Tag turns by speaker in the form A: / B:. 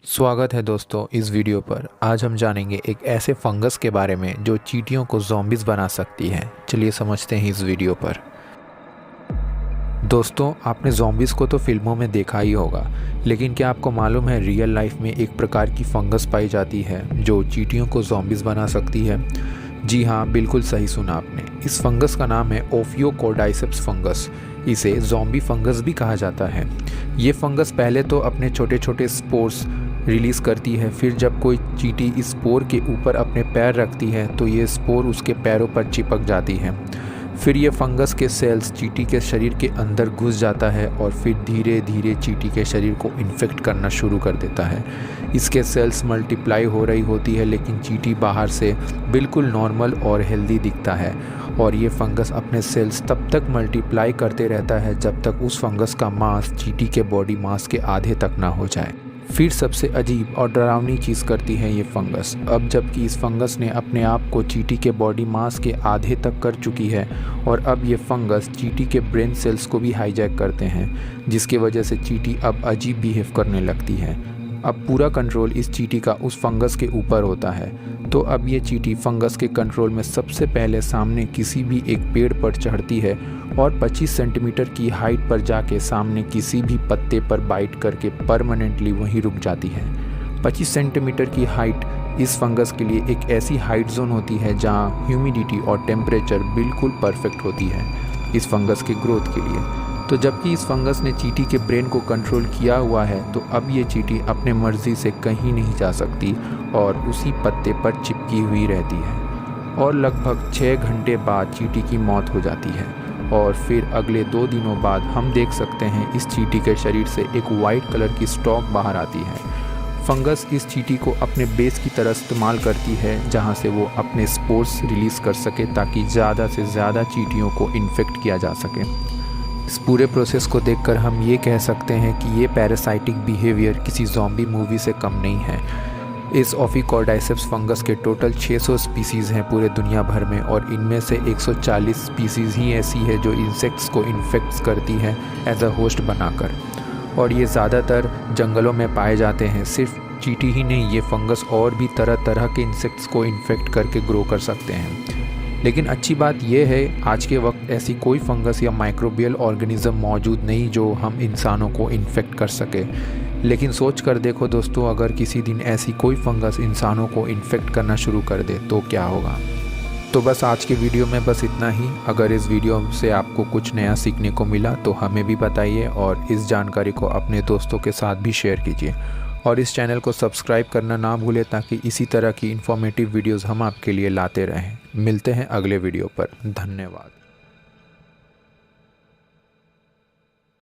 A: स्वागत है दोस्तों इस वीडियो पर। आज हम जानेंगे एक ऐसे फंगस के बारे में जो चींटियों को ज़ॉम्बीज बना सकती है। चलिए समझते हैं इस वीडियो पर। दोस्तों, आपने ज़ॉम्बीज को तो फिल्मों में देखा ही होगा, लेकिन क्या आपको मालूम है रियल लाइफ में एक प्रकार की फंगस पाई जाती है जो चींटियों को ज़ॉम्बीज बना सकती है। जी हाँ, बिल्कुल सही सुना आपने। इस फंगस का नाम है ओफियोकॉर्डाइसेप्स फंगस। इसे ज़ॉम्बी फंगस भी कहा जाता है। ये फंगस पहले तो अपने छोटे छोटे स्पोर्स रिलीज़ करती है, फिर जब कोई चींटी इस स्पोर के ऊपर अपने पैर रखती है तो ये स्पोर उसके पैरों पर चिपक जाती है। फिर ये फंगस के सेल्स चींटी के शरीर के अंदर घुस जाता है और फिर धीरे धीरे चींटी के शरीर को इन्फेक्ट करना शुरू कर देता है। इसके सेल्स मल्टीप्लाई हो रही होती है, लेकिन चींटी बाहर से बिल्कुल नॉर्मल और हेल्दी दिखता है। और ये फंगस अपने सेल्स तब तक मल्टीप्लाई करते रहता है जब तक उस फंगस का मास चींटी के बॉडी मास के आधे तक ना हो जाए। फिर सबसे अजीब और डरावनी चीज़ करती है ये फंगस। अब जबकि इस फंगस ने अपने आप को चींटी के बॉडी मास के आधे तक कर चुकी है, और अब ये फंगस चींटी के ब्रेन सेल्स को भी हाईजैक करते हैं, जिसकी वजह से चींटी अब अजीब बिहेव करने लगती है। अब पूरा कंट्रोल इस चींटी का उस फंगस के ऊपर होता है। तो अब ये चींटी फंगस के कंट्रोल में सबसे पहले सामने किसी भी एक पेड़ पर चढ़ती है और 25 सेंटीमीटर की हाइट पर जाके सामने किसी भी पत्ते पर बाइट करके परमानेंटली वहीं रुक जाती है। 25 सेंटीमीटर की हाइट इस फंगस के लिए एक ऐसी हाइट जोन होती है जहाँ ह्यूमिडिटी और टेम्परेचर बिल्कुल परफेक्ट होती है इस फंगस के ग्रोथ के लिए। तो जबकि इस फंगस ने चींटी के ब्रेन को कंट्रोल किया हुआ है, तो अब ये चींटी अपने मर्जी से कहीं नहीं जा सकती और उसी पत्ते पर चिपकी हुई रहती है। और लगभग 6 घंटे बाद चींटी की मौत हो जाती है, और फिर अगले 2 दिनों बाद हम देख सकते हैं इस चींटी के शरीर से एक वाइट कलर की स्टॉक बाहर आती है। फंगस इस चींटी को अपने बेस की तरह इस्तेमाल करती है, जहां से वो अपने स्पोर्स रिलीज़ कर सके ताकि ज़्यादा से ज़्यादा चींटियों को इन्फेक्ट किया जा सके। इस पूरे प्रोसेस को देखकर हम ये कह सकते हैं कि ये पैरासाइटिक बिहेवियर किसी ज़ॉम्बी मूवी से कम नहीं है। इस ओफियोकॉर्डाइसेप्स फंगस के टोटल 600 स्पीसीज़ हैं पूरे दुनिया भर में, और इनमें से 140 स्पीसीज़ ही ऐसी है जो इंसेक्ट्स को इन्फेक्ट करती हैं एज अ होस्ट बनाकर, और ये ज़्यादातर जंगलों में पाए जाते हैं। सिर्फ चींटी ही नहीं, ये फंगस और भी तरह तरह के इंसेक्ट्स को इन्फेक्ट करके ग्रो कर सकते हैं। लेकिन अच्छी बात यह है, आज के वक्त ऐसी कोई फंगस या माइक्रोबियल ऑर्गेनिज्म मौजूद नहीं जो हम इंसानों को इन्फेक्ट कर सके। लेकिन सोच कर देखो दोस्तों, अगर किसी दिन ऐसी कोई फंगस इंसानों को इन्फेक्ट करना शुरू कर दे तो क्या होगा। तो बस आज के वीडियो में बस इतना ही। अगर इस वीडियो से आपको कुछ नया सीखने को मिला तो हमें भी बताइए, और इस जानकारी को अपने दोस्तों के साथ भी शेयर कीजिए, और इस चैनल को सब्सक्राइब करना ना भूलें ताकि इसी तरह की इन्फॉर्मेटिव वीडियोस हम आपके लिए लाते रहें। मिलते हैं अगले वीडियो पर। धन्यवाद।